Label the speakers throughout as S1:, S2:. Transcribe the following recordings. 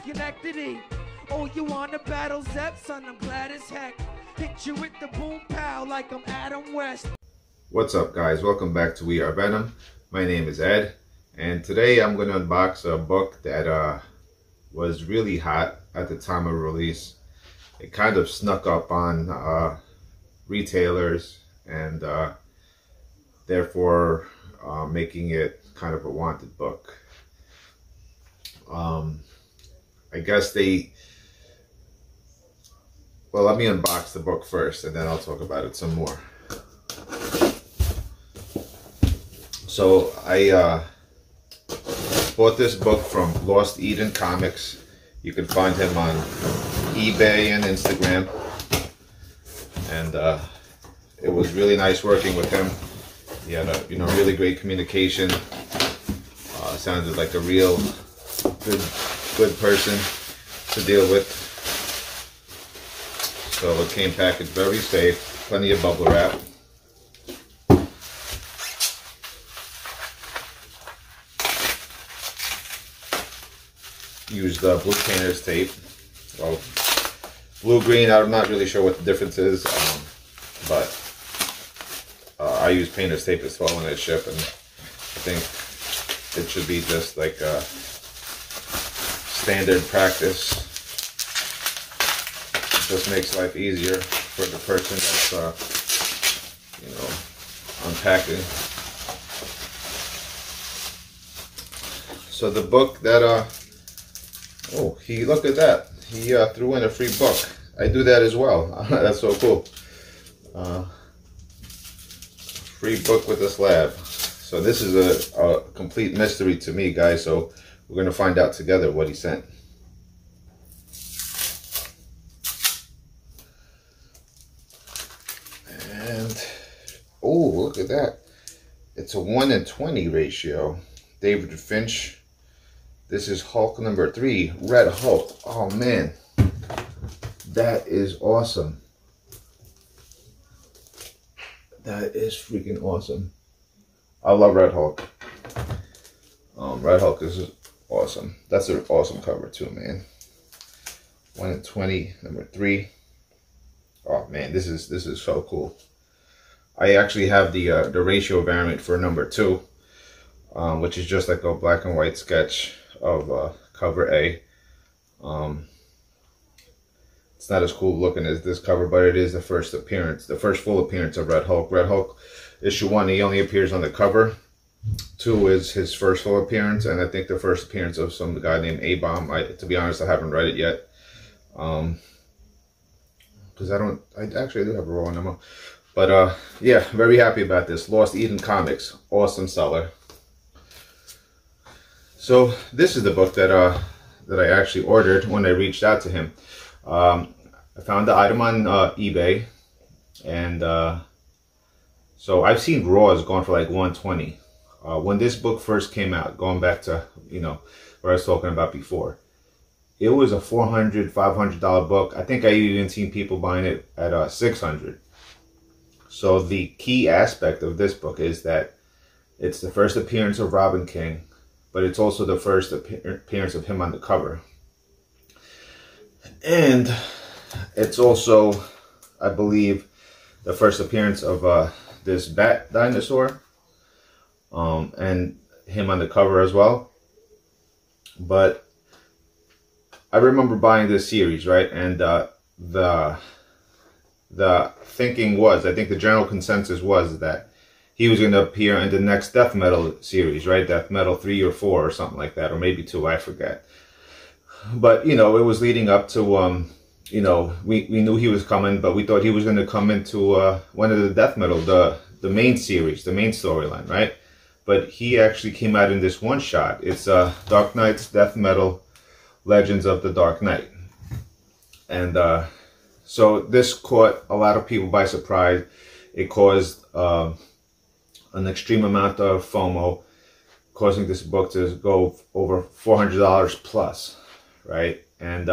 S1: Schenectady. Oh, you wanna battle Zep, son? I'm glad as heck. Hit you with the boom pow like I'm Adam West.
S2: What's up, guys? Welcome back to We Are Venom. My name is Ed, and today I'm going to unbox a book that was really hot at the time of release. It kind of snuck up on retailers and therefore making it kind of a wanted book. I guess well, let me unbox the book first and then I'll talk about it some more. So I bought this book from Lost Eden Comics. You can find him on eBay and Instagram, and it was really nice working with him. He had a really great communication. Sounded like a real good person to deal with. So it came packaged very safe, plenty of bubble wrap. Used blue painter's tape. Well, blue-green, I'm not really sure what the difference is, but I use painter's tape as well when I ship, and I think it should be just like a standard practice. It just makes life easier for the person that's unpacking. So the book that oh, look at that. He threw in a free book. I do that as well. That's so cool. Free book with a slab. So this is a complete mystery to me, guys. So we're going to find out together what he sent. And, oh, look at that. It's a 1:20 ratio. David Finch. This is Hulk number 3, Red Hulk. Oh man, that is awesome. That is freaking awesome. I love Red Hulk. Red Hulk is awesome. That's an awesome cover too, man. 1:20, number 3. Oh man, this is so cool. I actually have the ratio variant for number 2, which is just like a black and white sketch of cover A. It's not as cool looking as this cover, but it is the first appearance, the first full appearance of Red Hulk. Red Hulk issue 1, he only appears on the cover. 2 is his first full appearance, and I think the first appearance of some guy named A-Bomb. To be honest, I haven't read it yet, because I actually do have a raw number. But yeah, very happy about this. Lost Eden Comics, awesome seller. So this is the book that I actually ordered when I reached out to him. I found the item on eBay, and so I've seen raws going for like 120. When this book first came out, going back to what I was talking about before, it was a $400, $500 book. I think I even seen people buying it at $600. So the key aspect of this book is that it's the first appearance of Robin King, but it's also the first appearance of him on the cover. And it's also, I believe, the first appearance of this bat dinosaur, and him on the cover as well. But I remember buying this series, right? And the thinking was, I think the general consensus was that he was going to appear in the next Death Metal series, right? Death Metal 3 or 4 or something like that, or maybe 2, I forget. But, it was leading up to, we knew he was coming, but we thought he was going to come into one of the Death Metal, the main series, the main storyline, right? But he actually came out in this one shot. It's Dark Knight's Death Metal Legends of the Dark Knight. And so this caught a lot of people by surprise. It caused an extreme amount of FOMO, causing this book to go over $400 plus, right? And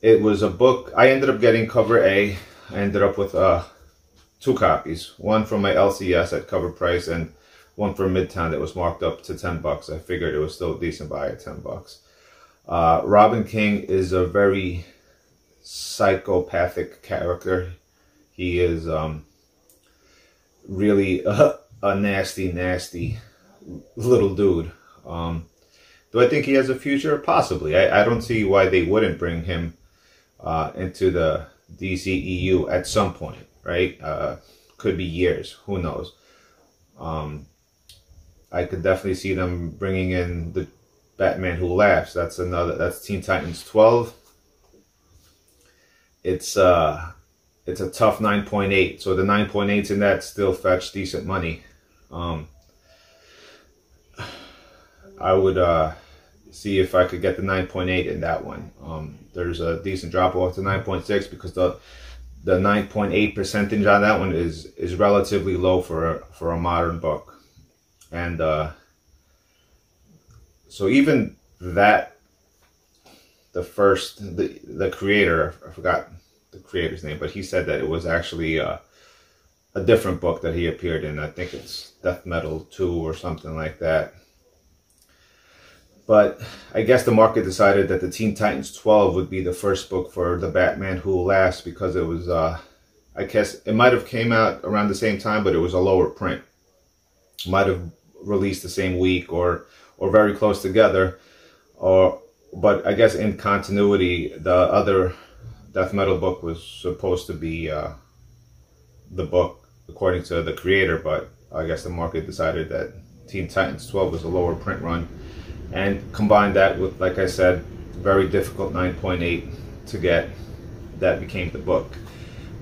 S2: it was a book. I ended up getting cover A. I ended up with 2 copies, one from my LCS at cover price and one from Midtown that was marked up to $10. I figured it was still a decent buy at $10. Robin King is a very psychopathic character. He is really a nasty, nasty little dude. Do I think he has a future? Possibly. I don't see why they wouldn't bring him into the DCEU at some point, right? Could be years. Who knows? I could definitely see them bringing in the Batman Who Laughs. That's Teen Titans 12. It's a tough 9.8. So the 9.8s in that still fetch decent money. I would see if I could get the 9.8 in that one. There's a decent drop off to 9.6 because the 9.8 percentage on that one is relatively low for a modern book. And so even that, the creator, I forgot the creator's name, but he said that it was actually a different book that he appeared in. I think it's Death Metal 2 or something like that. But I guess the market decided that the Teen Titans 12 would be the first book for the Batman Who Laughs because it was, I guess it might have came out around the same time, but it was a lower print. Might have released the same week or very close together. But I guess in continuity, the other Death Metal book was supposed to be the book according to the creator, but I guess the market decided that Teen Titans 12 was a lower print run. And combined that with, like I said, very difficult 9.8 to get, that became the book.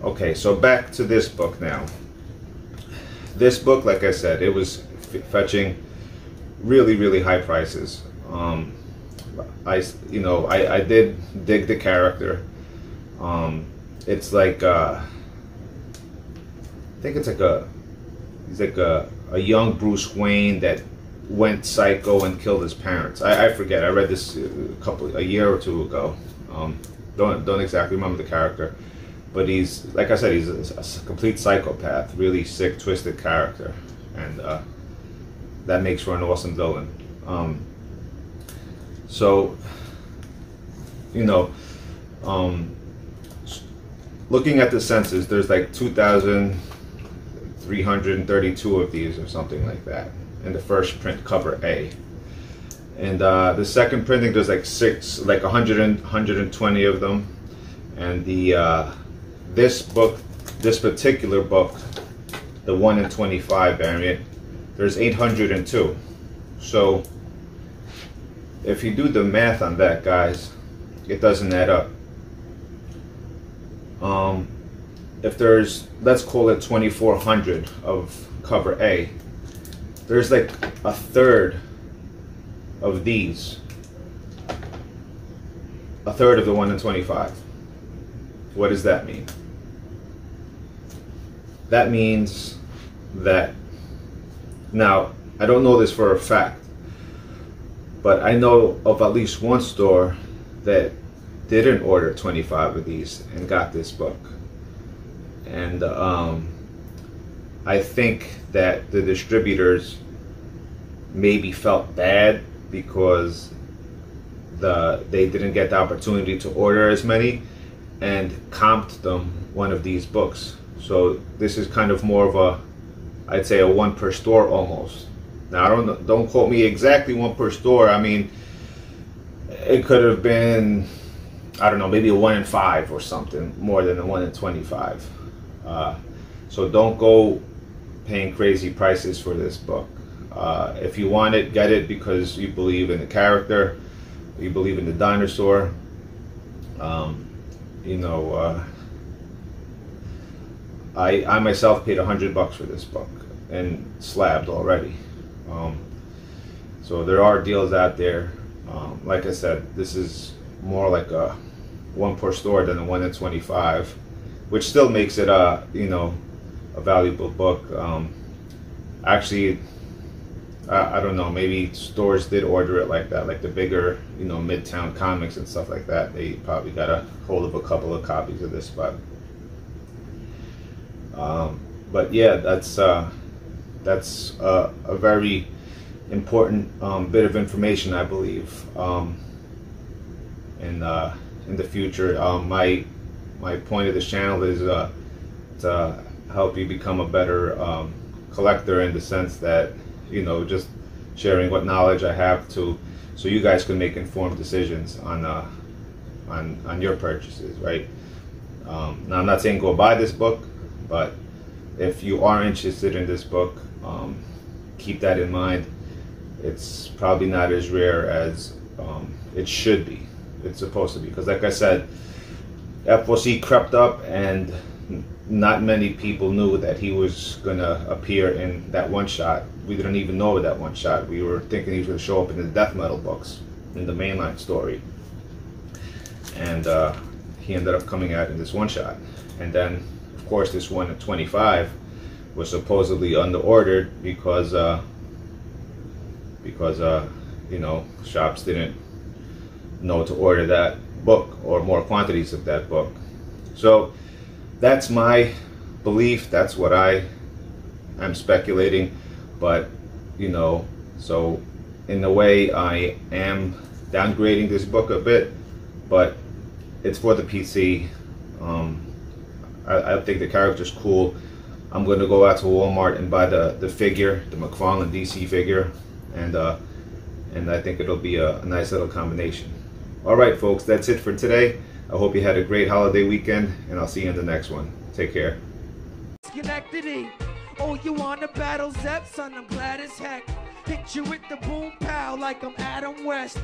S2: Okay, so back to this book now. This book, like I said, it was fetching really, really high prices. I did dig the character. It's like I think it's like he's like a young Bruce Wayne that went psycho and killed his parents. I forget. I read this a year or two ago. Don't exactly remember the character, but he's, like I said, he's a complete psychopath, really sick, twisted character, and that makes for an awesome villain. So, looking at the census, there's like 2,332 of these or something like that. In the first print, cover A. And the second printing, there's like 120 of them. And this particular book, the 1 in 25 variant, there's 802. So if you do the math on that, guys, it doesn't add up. If there's, let's call it 2,400 of cover A, there's like a third of these. A third of the 1 in 25. What does that mean? That means that, now, I don't know this for a fact, but I know of at least one store that didn't order 25 of these and got this book. And I think that the distributors maybe felt bad because they didn't get the opportunity to order as many and comped them one of these books. So this is kind of more of a, I'd say, a one per store almost. Now, don't quote me exactly one per store. I mean, it could have been, I don't know, maybe a 1 in 5 or something, more than a 1 in 25. So don't go paying crazy prices for this book. If you want it, get it because you believe in the character, you believe in the dinosaur. I myself paid $100 for this book and slabbed already. So there are deals out there. Like I said, this is more like a 1 per store than a 1 in 25, which still makes it a valuable book. Actually, I don't know, maybe stores did order it like that, like the bigger, Midtown Comics and stuff like that. They probably got a hold of a couple of copies of this, but yeah, that's a very important bit of information, I believe. in the future. My point of this channel is to help you become a better collector, in the sense that, you know, just sharing what knowledge I have so you guys can make informed decisions on your purchases, right? Now, I'm not saying go buy this book, but if you are interested in this book, keep that in mind. It's probably not as rare as it should be. It's supposed to be, because like I said, FOC crept up, and not many people knew that he was gonna appear in that one shot. We didn't even know that one shot. We were thinking he was gonna show up in the death metal books, in the mainline story, and he ended up coming out in this one shot. And then, of course, this one at 25 was supposedly underordered because you know, shops didn't know to order that book or more quantities of that book. So that's my belief. That's what I am speculating. But, you know, so in a way I am downgrading this book a bit, but it's for the PC. I think the character's cool. I'm going to go out to Walmart and buy the figure, the McFarlane DC figure, and I think it'll be a nice little combination. Alright folks, that's it for today. I hope you had a great holiday weekend, and I'll see you in the next one. Take care.
S1: Schenectady. Oh, you wanna battle Zep, son? I'm glad as heck. Hit you with the boom pow like I'm Adam West.